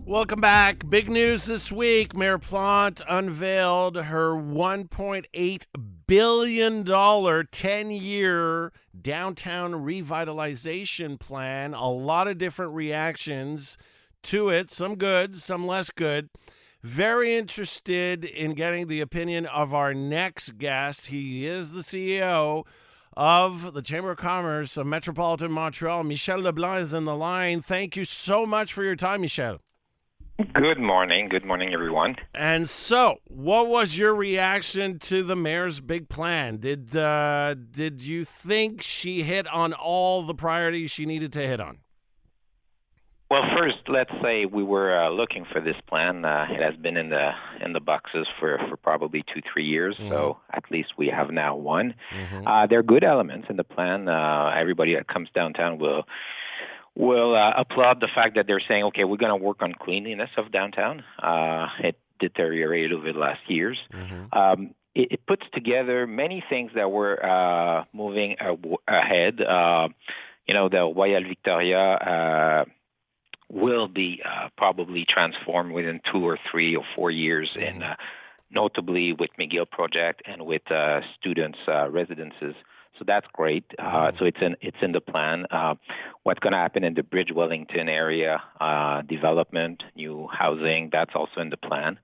Welcome back. Big news this week. Mayor Plante unveiled her $1.8 billion 10-year downtown revitalization plan. A lot of different reactions to it, some good, some less good. Very interested in getting the opinion of our next guest. He is the CEO of the Chamber of Commerce of Metropolitan Montreal. Michel Leblanc is in the line. Thank you so much for your time, Michel. Good morning. Good morning, everyone. And so, what was your reaction to the mayor's big plan? Did you think she hit on all the priorities she needed to hit on? Well, first, let's say we were looking for this plan. It has been in the boxes for probably 2-3 years. Mm-hmm. So at least we have now one. Mm-hmm. There are good elements in the plan. Everybody that comes downtown will applaud the fact that they're saying, okay, we're going to work on cleanliness of downtown. It deteriorated over the last years. Mm-hmm. It puts together many things that were moving ahead. The Royal Victoria will be probably transformed within 2 or 3 or 4 years, Mm-hmm. notably with McGill project and with students' residences. So that's great. So it's in the plan. What's going to happen in the Bridge Wellington area, development, new housing, that's also in the plan.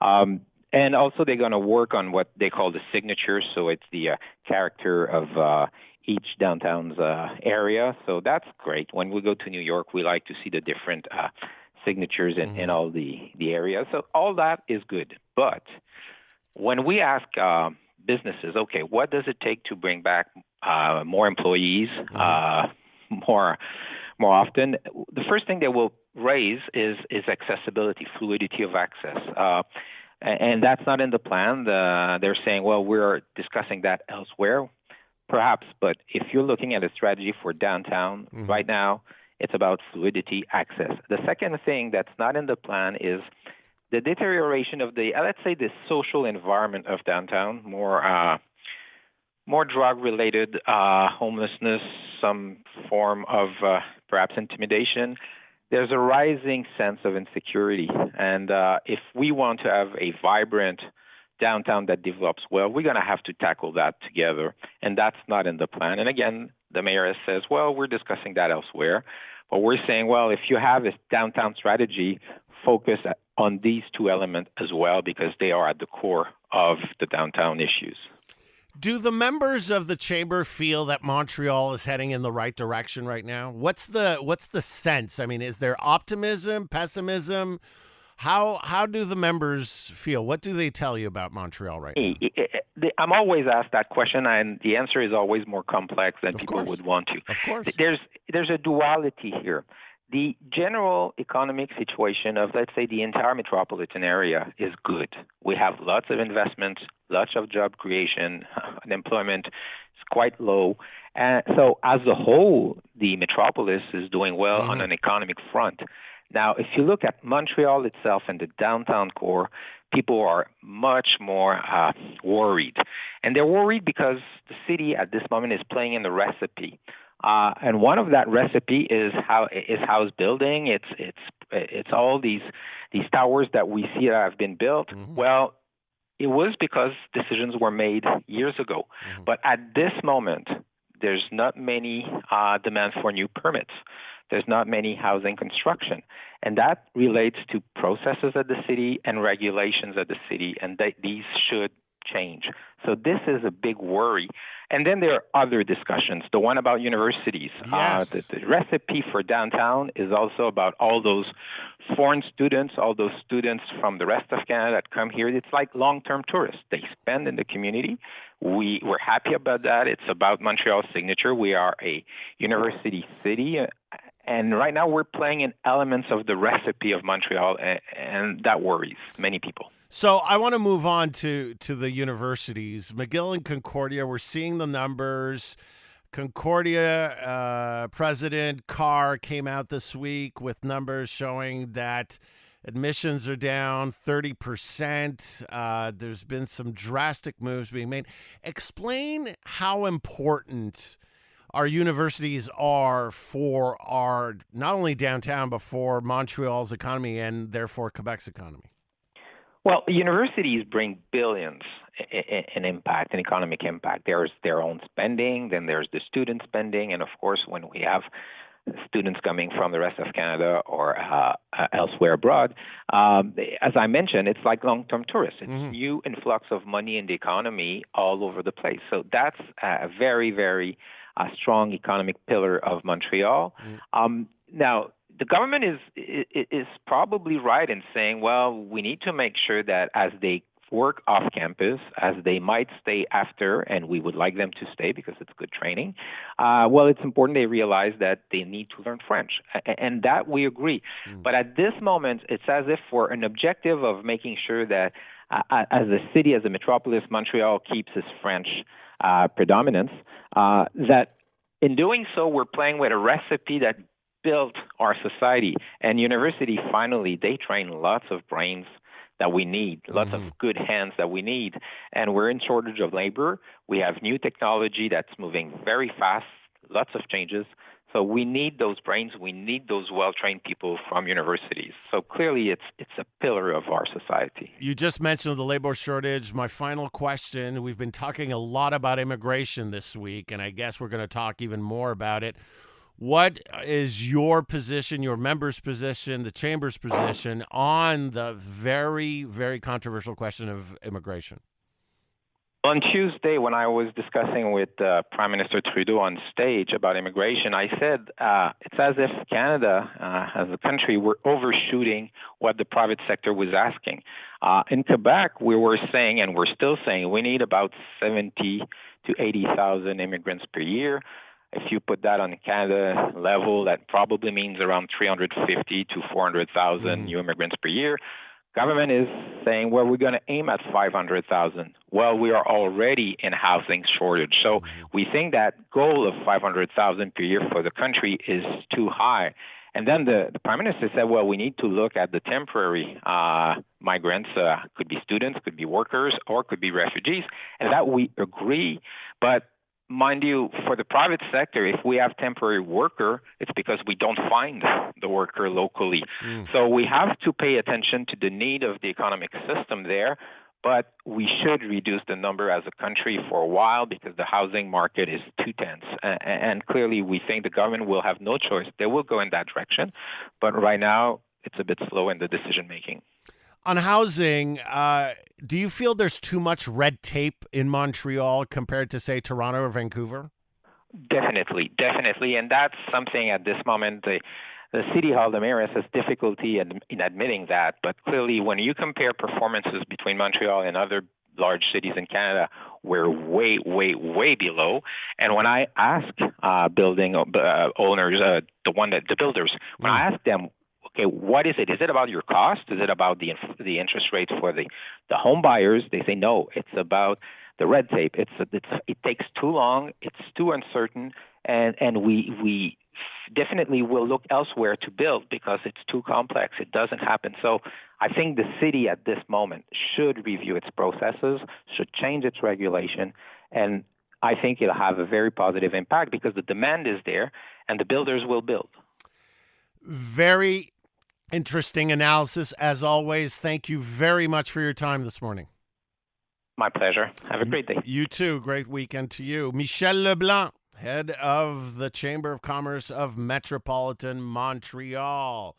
Mm-hmm. And also they're going to work on what they call the signature. So it's the character of each downtown's area. So that's great. When we go to New York, we like to see the different signatures in all the areas. So all that is good. But when we ask businesses, okay, what does it take to bring back more employees more often? The first thing they will raise is accessibility, fluidity of access. And that's not in the plan. They're saying, well, we're discussing that elsewhere, perhaps. But if you're looking at a strategy for downtown right now, it's about fluidity, access. The second thing that's not in the plan is the deterioration of let's say, the social environment of downtown, more drug-related homelessness, some form of perhaps intimidation. There's a rising sense of insecurity. And if we want to have a vibrant downtown that develops well, we're going to have to tackle that together. And that's not in the plan. And again, the mayor says, well, we're discussing that elsewhere. But we're saying, well, if you have this downtown strategy, focus on these two elements as well, because they are at the core of the downtown issues. Do the members of the chamber feel that Montreal is heading in the right direction right now? What's the sense? I mean, is there optimism, pessimism? How do the members feel? What do they tell you about Montreal right now? I'm always asked that question, and the answer is always more complex than people would want to. Of course. There's a duality here. The general economic situation of, let's say, the entire metropolitan area is good. We have lots of investments, lots of job creation, unemployment is quite low. And so as a whole, the metropolis is doing well on an economic front. Now, if you look at Montreal itself and the downtown core, people are much more worried. And they're worried because the city at this moment is playing in the recipe. And one of that recipe is house building. It's all these towers that we see that have been built. Mm-hmm. Well, it was because decisions were made years ago. Mm-hmm. But at this moment, there's not many demands for new permits. There's not many housing construction. And that relates to processes at the city and regulations at the city, and these should change. So this is a big worry. And then there are other discussions. The one about universities. Yes. The recipe for downtown is also about all those foreign students, all those students from the rest of Canada that come here. It's like long-term tourists. They spend in the community. We're happy about that. It's about Montreal's signature. We are a university city. And right now we're playing in elements of the recipe of Montreal, and that worries many people. So I want to move on to the universities. McGill and Concordia, we're seeing the numbers. Concordia President Carr came out this week with numbers showing that admissions are down 30%. There's been some drastic moves being made. Explain how important our universities are for our not only downtown, but for Montreal's economy and therefore Quebec's economy? Well, universities bring billions in impact, in economic impact. There's their own spending, then there's the student spending, and of course, when we have students coming from the rest of Canada or elsewhere abroad, as I mentioned, it's like long-term tourists. It's new influx of money in the economy all over the place. So that's a very, very strong economic pillar of Montreal. Now, the government is probably right in saying, well, we need to make sure that as they work off campus, as they might stay after, and we would like them to stay because it's good training, well, it's important they realize that they need to learn French. And that we agree. But at this moment, it's as if for an objective of making sure that as a city, as a metropolis, Montreal keeps its French predominance, that in doing so, we're playing with a recipe that built our society. And university, finally, they train lots of brains that we need, lots of good hands that we need. And we're in shortage of labor. We have new technology that's moving very fast, lots of changes. So we need those brains. We need those well-trained people from universities. So clearly, it's a pillar of our society. You just mentioned the labor shortage. My final question, we've been talking a lot about immigration this week, and I guess we're going to talk even more about it. What is your position, your members' position, the Chamber's position on the very, very controversial question of immigration? On Tuesday, when I was discussing with Prime Minister Trudeau on stage about immigration, I said it's as if Canada, as a country, we're overshooting what the private sector was asking. In Quebec, we were saying, and we're still saying, we need about 70 to 80,000 immigrants per year. If you put that on Canada level, that probably means around 350 to 400,000 new immigrants per year. Government is saying, well, we're going to aim at 500,000. Well, we are already in housing shortage. So we think that goal of 500,000 per year for the country is too high. And then the Prime Minister said, well, we need to look at the temporary migrants, could be students, could be workers, or could be refugees. And that we agree. But mind you, for the private sector, if we have temporary worker, it's because we don't find the worker locally. So we have to pay attention to the need of the economic system there, but we should reduce the number as a country for a while because the housing market is too tense. And clearly, we think the government will have no choice. They will go in that direction, but right now, it's a bit slow in the decision-making. On housing, do you feel there's too much red tape in Montreal compared to, say, Toronto or Vancouver? Definitely. And that's something at this moment, the City Hall, the mayor, has difficulty in admitting that. But clearly, when you compare performances between Montreal and other large cities in Canada, we're way, way, way below. And when I ask building owners, the builders, when I ask them, okay, what is it? Is it about your cost? Is it about the interest rates for the home buyers? They say no. It's about the red tape. It takes too long. It's too uncertain, and we definitely will look elsewhere to build because it's too complex. It doesn't happen. So I think the city at this moment should review its processes, should change its regulation, and I think it'll have a very positive impact because the demand is there, and the builders will build. Very interesting analysis, as always. Thank you very much for your time this morning. My pleasure. Have a great day. You too. Great weekend to you. Michel Leblanc, head of the Chamber of Commerce of Metropolitan Montreal.